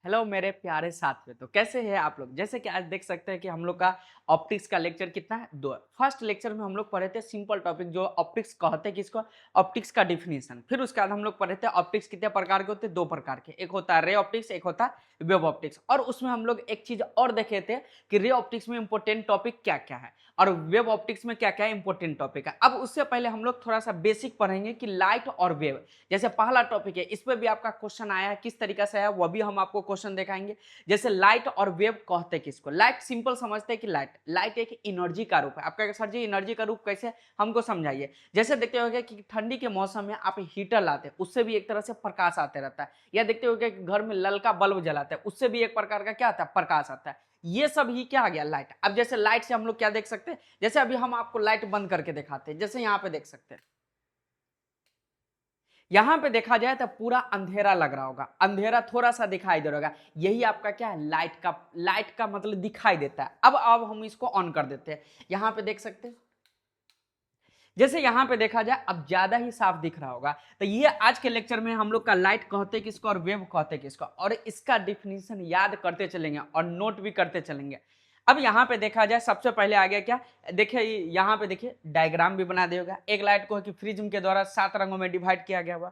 Hello मेरे प्यारे साथियों। तो कैसे हैं आप लोग। जैसे कि आज देख सकते हैं कि हम लोग का ऑप्टिक्स का लेक्चर कितना है, 2 है। फर्स्ट लेक्चर में हम लोग पढ़े थे सिंपल टॉपिक जो ऑप्टिक्स कहते हैं किसको, ऑप्टिक्स का डिफिनीशन। फिर उसके बाद हम लोग पढ़े थे ऑप्टिक्स कितने प्रकार के होते हैं, 2 प्रकार के, एक होता है रे ऑप्टिक्स, एक होता है वेव ऑप्टिक्स। और उसमें हम लोग एक चीज और देखे थे कि रे ऑप्टिक्स में इंपॉर्टेंट टॉपिक क्या क्या है और वेव ऑप्टिक्स में क्या क्या इंपॉर्टेंट टॉपिक है। अब उससे पहले हम लोग थोड़ा सा बेसिक पढ़ेंगे कि लाइट और वेव, जैसे पहला टॉपिक है, इस पर भी आपका क्वेश्चन आया है, किस तरीका से आया वह भी हम आपको क्वेश्चन दिखाएंगे। जैसे लाइट और वेव कहते हैं किसको, लाइट सिंपल समझते हैं कि लाइट एक एनर्जी का रूप है। आपका सर जी एनर्जी का रूप कैसे, हमको समझाइए। जैसे देखते होंगे कि ठंडी के मौसम में आप हीटर लाते हैं, उससे भी एक तरह से प्रकाश आते रहता है। या देखते होंगे कि घर में ललका बल्ब जलाते हैं, उससे भी एक प्रकार का क्या आता है, प्रकाश आता है। ये सब ही क्या आ गया, लाइट। अब जैसे लाइट से हम लोग क्या देख सकते हैं, जैसे अभी हम आपको लाइट बंद करके दिखाते हैं, जैसे यहाँ पे देख सकते हैं, यहां पे देखा जाए तो पूरा अंधेरा लग रहा होगा, अंधेरा थोड़ा सा दिखाई दे रहा होगा, यही आपका क्या है, लाइट का मतलब दिखाई देता है। अब हम इसको ऑन कर देते हैं, यहां पे देख सकते हैं, जैसे यहां पे देखा जाए अब ज्यादा ही साफ दिख रहा होगा। तो ये आज के लेक्चर में हम लोग का लाइट कहते हैं किसको और वेव कहते हैं किसको, और इसका डिफिनीशन याद करते चलेंगे और नोट भी करते चलेंगे। अब यहाँ पे देखा जाए सबसे पहले आ गया क्या, देखिए यहाँ पे देखिए डायग्राम भी बना दिया होगा। एक लाइट को कि प्रिज्म के द्वारा 7 रंगों में डिवाइड किया गया हुआ।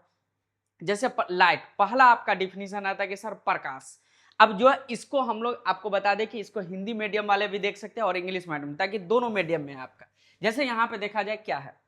जैसे लाइट पहला आपका डिफिनीशन आता है कि सर प्रकाश। अब जो है इसको हम लोग आपको बता दें कि इसको हिंदी मीडियम वाले भी देख सकते हैं और इंग्लिश मीडियम, ताकि दोनों मीडियम में है आपका। जैसे यहाँ पे देखा जाए क्या है,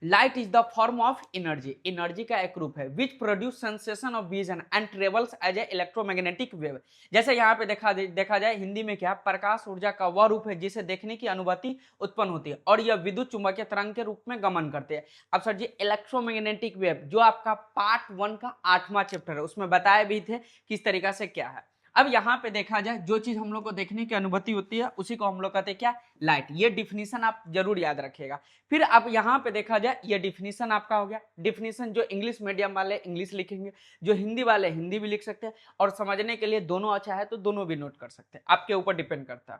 light is the form of energy, energy का एक रूप है which produce sensation of vision and travels as a electromagnetic wave. जैसे यहाँ पे देखा जाए हिंदी में क्या, प्रकाश ऊर्जा का वह रूप है जिसे देखने की अनुभूति उत्पन्न होती है और यह विद्युत चुंबकीय तरंग के रूप में गमन करते हैं। अब सर जी इलेक्ट्रोमैग्नेटिक वेव जो आपका पार्ट 1 का 8वां चैप्टर है उसमें बताए भी थे किस तरीका से क्या है। अब यहाँ पे देखा जाए जो चीज हम लोग को देखने की अनुभूति होती है उसी को हम लोग कहते हैं क्या, लाइट। ये डिफिनीशन आप जरूर याद रखिएगा। फिर अब यहाँ पे देखा जाए ये डिफिनीशन आपका हो गया। डिफिनीशन जो इंग्लिश मीडियम वाले इंग्लिश लिखेंगे, जो हिंदी वाले हिंदी भी लिख सकते हैं, और समझने के लिए दोनों अच्छा है तो दोनों भी नोट कर सकते हैं, आपके ऊपर डिपेंड करता है।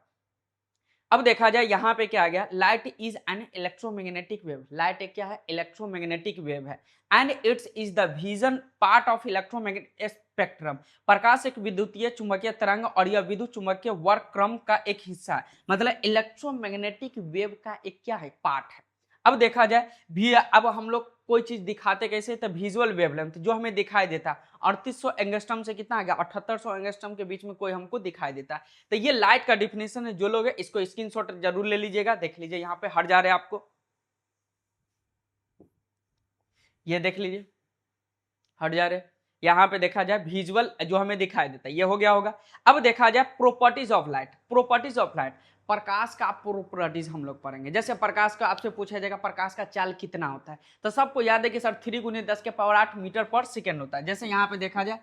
अब देखा जाए यहाँ पे क्या आ गया, light is an electromagnetic wave, light एक क्या है, इलेक्ट्रोमैग्नेटिक वेव है। And it's is the vision part of electromagnetic spectrum, प्रकाश एक विद्युतीय चुंबकीय तरंग और यह विद्युत चुंबकीय वर्ग क्रम का एक हिस्सा है, मतलब इलेक्ट्रोमैग्नेटिक वेव का एक क्या है, पार्ट है। अब देखा जाए भी, अब हम लोग कोई चीज दिखाते कैसे, तो विजुअल वेवलेंथ जो हमें दिखाई देता 3800 एंगस्ट्रॉम से कितना आ गया, 7800 एंगस्ट्रॉम के बीच में कोई हमको दिखाई देता। तो ये लाइट का डिफिनेशन है, जो लोग है इसको स्क्रीनशॉट जरूर ले लीजिएगा। देख लीजिए यहाँ पे हट जा रहे हैं आपको, ये देख लीजिए हट जा रहे हैं। यहाँ पे देखा जाए विजुअल जो हमें दिखाई देता है ये हो गया होगा। अब देखा जाए properties of light, properties of light, प्रकाश का प्रॉपर्टीज हम लोग पढ़ेंगे। जैसे प्रकाश का आपसे पूछा जाएगा प्रकाश का चाल कितना होता है, तो सबको याद है कि सर 3 × 10⁸ मीटर पर सेकेंड होता है। जैसे यहाँ पे देखा जाए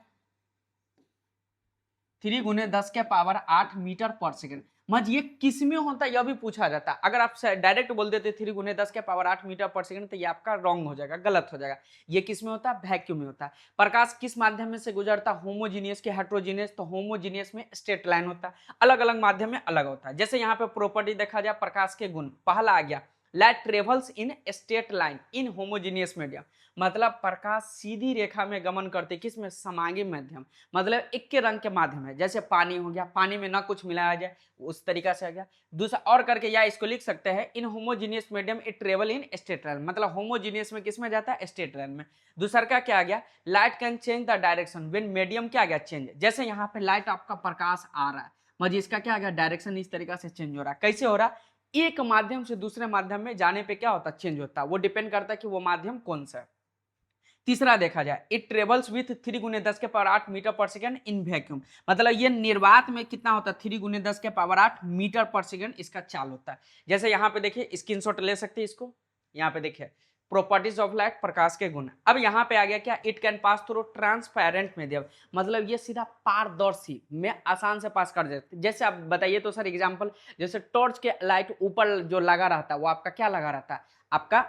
3 × 10⁸ मीटर पर सेकेंड, मज ये किस में होता है यह भी पूछा जाता है। अगर आप डायरेक्ट बोल देते 3 × 10⁸ मीटर पर सेकेंड तो ये आपका रॉन्ग हो जाएगा, गलत हो जाएगा। ये किस में होता है, वैक्यूम में होता है। प्रकाश किस माध्यम में से गुजरता, होमोजीनियस के हेट्रोजीनियस, तो होमोजीनियस में स्ट्रेट लाइन होता है, अलग अलग माध्यम में अलग होता है। जैसे यहाँ पे प्रॉपर्टी देखा जाए प्रकाश के गुण, पहला आ गया light travels in straight line in homogeneous medium, मतलब प्रकाश सीधी रेखा में गमन करते किस में, समांगी माध्यम, मतलब एक के रंग के माध्यम है। जैसे पानी हो गया, पानी में ना कुछ मिलाया जाए उस तरीका से आ गया। दूसरा और करके या इसको लिख सकते हैं in homogeneous medium it travel in straight line, मतलब होमोजीनियस में किस में जाता है, स्ट्रेट लाइन में। दूसरा का क्या आ गया, light can change the direction when medium क्या आ गया, चेंज। जैसे यहाँ पे लाइट आपका प्रकाश आ रहा है, मतलब इसका क्या आ गया, डायरेक्शन इस तरीका से चेंज हो रहा है। कैसे हो रहा है, एक माध्यम से दूसरे माध्यम में जाने पे क्या होता है, चेंज होता है। वो डिपेंड करता है कि वो माध्यम कौन सा है। तीसरा देखा जाए इट ट्रेवल्स विथ 3 × 10⁸ मीटर पर सेकेंड इन वैक्यूम, मतलब ये निर्वात में कितना होता है, 3 × 10⁸ मीटर पर सेकेंड इसका चाल होता है। जैसे यहाँ पे देखिए स्क्रीनशॉट ले सकते हैं इसको, यहाँ पे देखिए प्रॉपर्टीज ऑफ लाइट, प्रकाश के गुण। अब यहाँ पे आ गया क्या, it can pass through transparent medium, मतलब ये सीधा पारदर्शी में आसान से पास कर देते। जैसे आप बताइए तो सर एग्जांपल, जैसे टॉर्च के लाइट ऊपर जो लगा रहता है वो आपका क्या लगा रहता है, आपका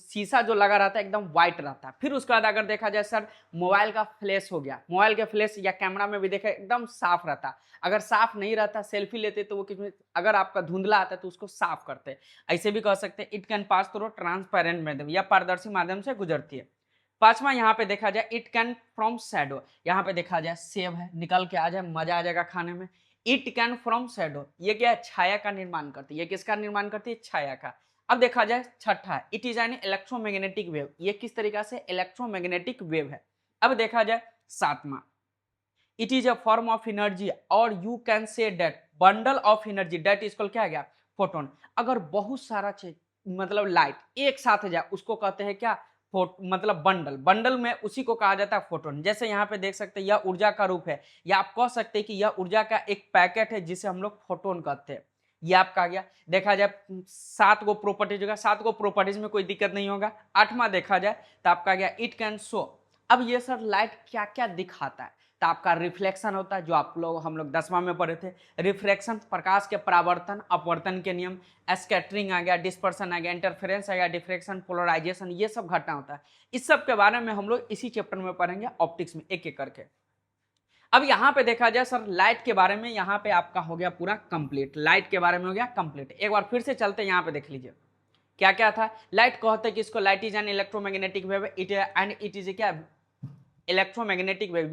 शीशा जो लगा रहता है एकदम व्हाइट रहता है। फिर उसके बाद अगर देखा जाए सर मोबाइल का फ्लैश हो गया, मोबाइल के फ्लैश या कैमरा में भी देखा एकदम साफ रहता है। अगर साफ नहीं रहता सेल्फी लेते तो वो किसमें, अगर आपका धुंधला आता है तो उसको साफ करते हैं। ऐसे भी कह सकते हैं it can pass through transparent माध्यम, या पारदर्शी माध्यम से गुजरती है। पांचवा यहाँ पे देखा जाए इट कैन फ्रॉम शैडो, यहाँ पे देखा जाए सेब है, निकल के आ जाए, मजा आ जाएगा खाने में। इट कैन फ्रॉम शैडो, ये क्या है, छाया का निर्माण करती है। ये किसका निर्माण करती है, छाया का। अब देखा जाए छठा, it is an electromagnetic wave, ये किस तरीका से, इलेक्ट्रोमैग्नेटिक वेव है। अब देखा जाए सातवां, it is a form of energy और you can say that bundle of energy that is called क्या गया, फोटोन। अगर बहुत सारा चीज मतलब लाइट एक साथ जाए उसको कहते हैं क्या, मतलब बंडल। बंडल में उसी को कहा जाता है फोटोन। जैसे यहाँ पे देख सकते हैं यह ऊर्जा का रूप है, या आप कह सकते हैं कि यह ऊर्जा का एक पैकेट है जिसे हम लोग फोटोन कहते हैं। ये आपका गया। देखा जाए 7 गो प्रॉपर्टीज होगा, 7 गो प्रॉपर्टीज में कोई दिक्कत नहीं होगा। 8वां देखा जाए तो आपका गया इट कैन शो। अब ये सर लाइट क्या क्या दिखाता है, तो आपका रिफ्लेक्शन होता है, जो आप लोग हम लोग 10वां में पढ़े थे। रिफ्लेक्शन प्रकाश के परावर्तन अपवर्तन के नियम, स्कैटरिंग आ गया, डिस्पर्सन आ गया, इंटरफेरेंस आ गया, डिफ्रेक्शन, पोलराइजेशन, ये सब घटना होता है। इस सब के बारे में हम लोग इसी चैप्टर में पढ़ेंगे ऑप्टिक्स में एक एक करके। अब यहाँ पे देखा जाए सर लाइट के बारे में, यहाँ पे आपका हो गया पूरा कंप्लीट, लाइट के बारे में हो गया कंप्लीट। एक बार फिर से चलते हैं, यहाँ पे देख लीजिए क्या क्या था। लाइट कहते हैं कि इसको light is an electromagnetic wave, it is क्या, electromagnetic wave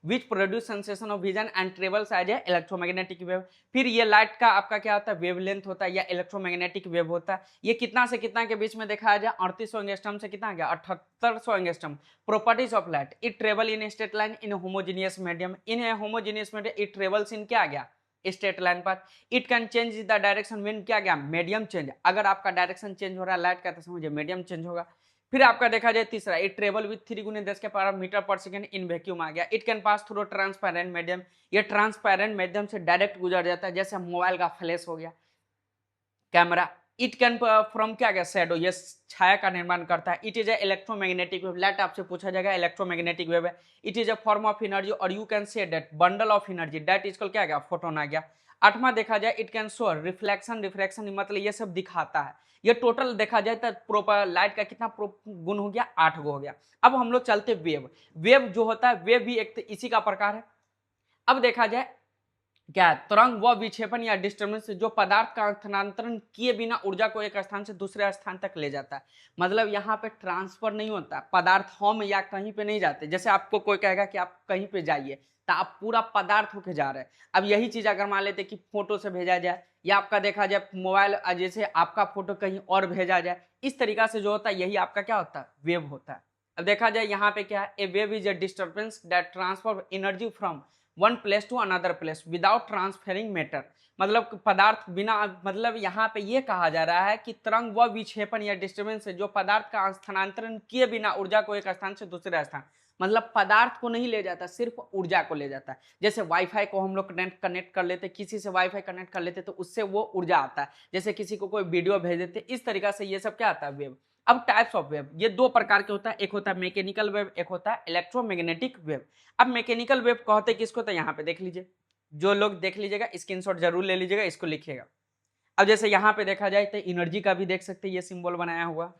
which produce sensation of vision and travels as a electromagnetic wave. फिर ये लाइट का आपका क्या होता है, वेवलेंथ होता है या इलेक्ट्रोमैग्नेटिक वेव होता है। ये कितना से कितना के बीच में दिखाया जाए, 3800 एंगस्ट्रॉम से कितना गया, 7800 angstrom. Properties of light, it travel in straight line in homogeneous medium, in homogeneous medium it travels in क्या गया, straight line path. It can change the direction when क्या गया, मीडियम चेंज। अगर आपका डायरेक्शन चेंज हो रहा है light का तो समझिए मीडियम चेंज होगा। फिर आपका देखा जाए तीसरा, इट ट्रेवल विथ 3 × 10 के पावर मीटर पर सेकंड इन वैक्यूम आ गया। It can pass through transparent medium, ये ट्रांसपेरेंट मीडियम से डायरेक्ट गुजर जाता है, जैसे मोबाइल का फ्लैश हो गया, कैमरा। इट कैन फ्रॉम क्या गया, शैडो, ये छाया का निर्माण करता है। It is a electromagnetic wave, light आपसे पूछा जाएगा इलेक्ट्रोमैग्नेटिक वेव है। It is a form of energy और you can say that bundle of energy that is called क्या गया, फोटोन आ गया। 8वां देखा जाए it can show reflection, reflection मतलब ये सब दिखाता है। ये टोटल देखा जाए तो प्रॉपर लाइट का कितना गुण हो गया, 8 गो हो गया। अब हम लोग चलते वेव। वेव जो होता है, वेव भी एक इसी का प्रकार है। अब देखा जाए क्या है, तरंग व विक्षेपण या डिस्टर्बेंस जो पदार्थ का स्थानांतरण किए बिना ऊर्जा को एक स्थान से दूसरे स्थान तक ले जाता है। मतलब यहाँ पे ट्रांसफर नहीं होता, पदार्थ हम या कहीं पे नहीं जाते। जैसे आपको कोई कहेगा कि आप कहीं पे जाइए तो आप पूरा पदार्थ होके जा रहे हैं। अब यही चीज अगर मान लेते कि फोटो से भेजा जाए, या आपका देखा जाए मोबाइल जैसे आपका फोटो कहीं और भेजा जाए, इस तरीका से जो होता है यही आपका क्या होता है, वेव होता है। अब देखा जाए यहाँ पे क्या है, a wave is a disturbance that transfer energy from one place to another place without transferring matter. मतलब पदार्थ बिना, मतलब यहाँ पे ये कहा जा रहा है कि तरंग व विक्षेपण या डिस्टर्बेंस है जो पदार्थ का स्थानांतरण किए बिना ऊर्जा को एक स्थान से दूसरे स्थान, मतलब पदार्थ को नहीं ले जाता, सिर्फ ऊर्जा को ले जाता है। जैसे वाईफाई को हम लोग कनेक्ट कर लेते, किसी से वाईफाई कनेक्ट कर लेते तो उससे वो ऊर्जा आता है। जैसे किसी को कोई वीडियो भेज देते, इस तरीका से ये सब क्या आता है, वेव। अब टाइप्स ऑफ वेव, ये 2 प्रकार के होता है, एक होता है मैकेनिकल वेव, एक होता है इलेक्ट्रोमैग्नेटिक वेव। अब मैकेनिकल वेव कहते किसको, तो यहाँ पे देख लीजिए, जो लोग देख लीजिएगा स्क्रीनशॉट जरूर ले लीजिएगा, इसको लिखिएगा। अब जैसे यहाँ पे देखा जाए तो एनर्जी का भी देख सकते हैं, ये सिंबल बनाया हुआ।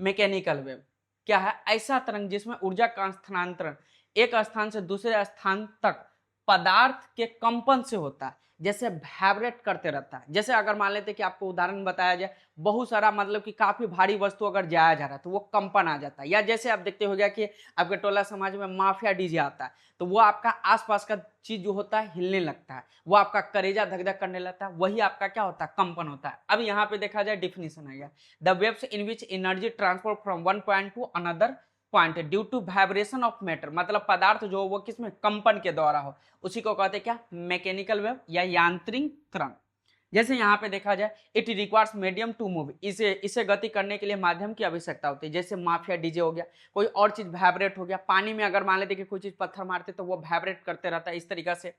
मैकेनिकल वेव क्या है, ऐसा तरंग जिसमें ऊर्जा का स्थानांतरण एक स्थान से दूसरे स्थान तक पदार्थ के कंपन से होता है, जैसे वाइब्रेट करते रहता है। जैसे अगर मान लेते कि आपको उदाहरण बताया जाए, बहुत सारा मतलब कि काफी भारी वस्तु अगर जाया जा रहा है तो वो कंपन आ जाता है। या जैसे आप देखते हो गया कि आपके टोला समाज में माफिया डीजे आता है, तो वो आपका आसपास का चीज जो होता है हिलने लगता है, वो आपका करेजा धक धक करने लगता है, वही आपका क्या होता है, कंपन होता है। अब यहाँ पे देखा जाए डिफिनीशन आ गया, the waves in which energy transfer from one point to another point due to vibration of matter, मतलब पदार्थ जो वो किसमें, कंपन के द्वारा हो, उसी को कहते हैं क्या, मैकेनिकल वेव या यांत्रिक तरंग। जैसे यहाँ पे देखा जाए it requires medium to move, इसे गति करने के लिए माध्यम की आवश्यकता होती है। जैसे माफिया डीजे हो गया, कोई और चीज वाइब्रेट हो गया, पानी में अगर मान लेते कि कोई चीज पत्थर मारते तो वो वाइब्रेट करते रहता है, इस तरीका से।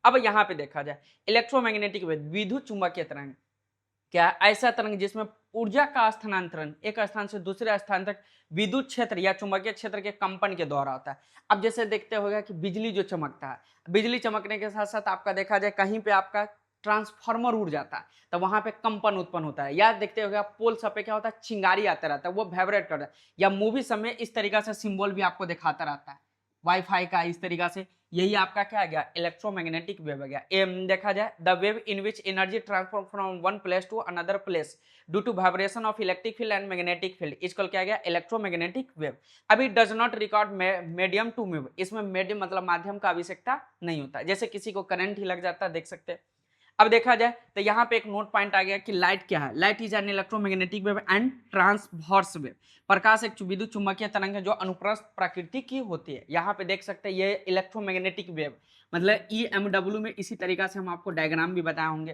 अब यहाँ पे देखा जाए इलेक्ट्रोमैग्नेटिक वेव, विद्युत चुंबकीय तरंग क्या, ऐसा तरंग जिसमें ऊर्जा का स्थानांतरण एक स्थान से दूसरे स्थान तक विद्युत क्षेत्र या चुंबकीय क्षेत्र के कंपन के द्वारा होता है। अब जैसे देखते होगा कि बिजली जो चमकता है, बिजली चमकने के साथ साथ आपका देखा जाए कहीं पे आपका ट्रांसफार्मर उड़ जाता है तो वहां पे कंपन उत्पन्न होता है। या देखते होगा पोल सब पे क्या होता है, चिंगारी आता रहता है, वो वाइब्रेट करता है। या मूवी समय इस तरीका से सिंबल भी आपको दिखाता रहता है, वाईफाई का इस तरीका से यही आपका क्या आ गया, इलेक्ट्रोमैग्नेटिक वेव आ गया। देखा जाए the wave in which energy transfer from one place to another place due to vibration of electric field and magnetic field is called क्या गया, इलेक्ट्रोमैग्नेटिक वेव। अभी does not record medium to move, इसमें medium मतलब माध्यम का आवश्यकता नहीं होता, जैसे किसी को करंट ही लग जाता है, देख सकते हैं। अब देखा जाए तो यहाँ पे एक नोट पॉइंट आ गया कि लाइट क्या है, light is an electromagnetic wave and transverse wave. प्रकाश एक विद्युत चुम्बकीय तरंग है जो अनुप्रस्थ प्रकृति की होती है। यहाँ पे देख सकते हैं ये इलेक्ट्रोमैग्नेटिक वेव मतलब EMW में इसी तरीका से हम आपको डायग्राम भी बताए होंगे।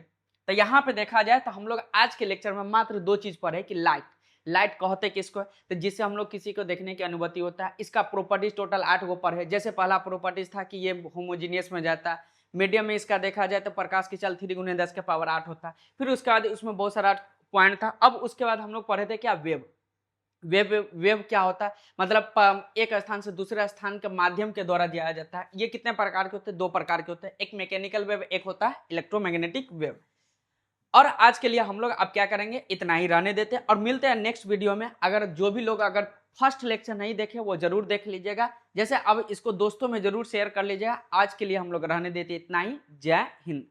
तो यहाँ पे देखा जाए तो हम लोग आज के लेक्चर में मात्र 2 चीज पढ़े कि लाइट कहते किसको, तो जिससे हम लोग किसी को देखने की अनुभूति होता है। इसका प्रॉपर्टीज टोटल 8 गो पढ़े। जैसे पहला प्रॉपर्टीज था कि ये होमोजीनियस में जाता है। मीडियम में इसका देखा जाए तो प्रकाश की चाल 3 × 10⁸ होता है। फिर उसके बाद उसमें बहुत सारा पॉइंट था। अब उसके बाद हम लोग पढ़े थे क्या, वेव क्या होता है, मतलब एक स्थान से दूसरे स्थान के माध्यम के द्वारा दिया जाता है। ये कितने प्रकार के होते हैं, 2 प्रकार के होते हैं, एक मैकेनिकल वेव, एक होता है इलेक्ट्रोमैग्नेटिक वेव। और आज के लिए हम लोग अब क्या करेंगे, इतना ही रहने देते हैं और मिलते हैं नेक्स्ट वीडियो में। अगर जो भी लोग अगर फर्स्ट लेक्चर नहीं देखे वो जरूर देख लीजिएगा। जैसे अब इसको दोस्तों में जरूर शेयर कर लीजिएगा। आज के लिए हम लोग रहने देते इतना ही। जय हिंद।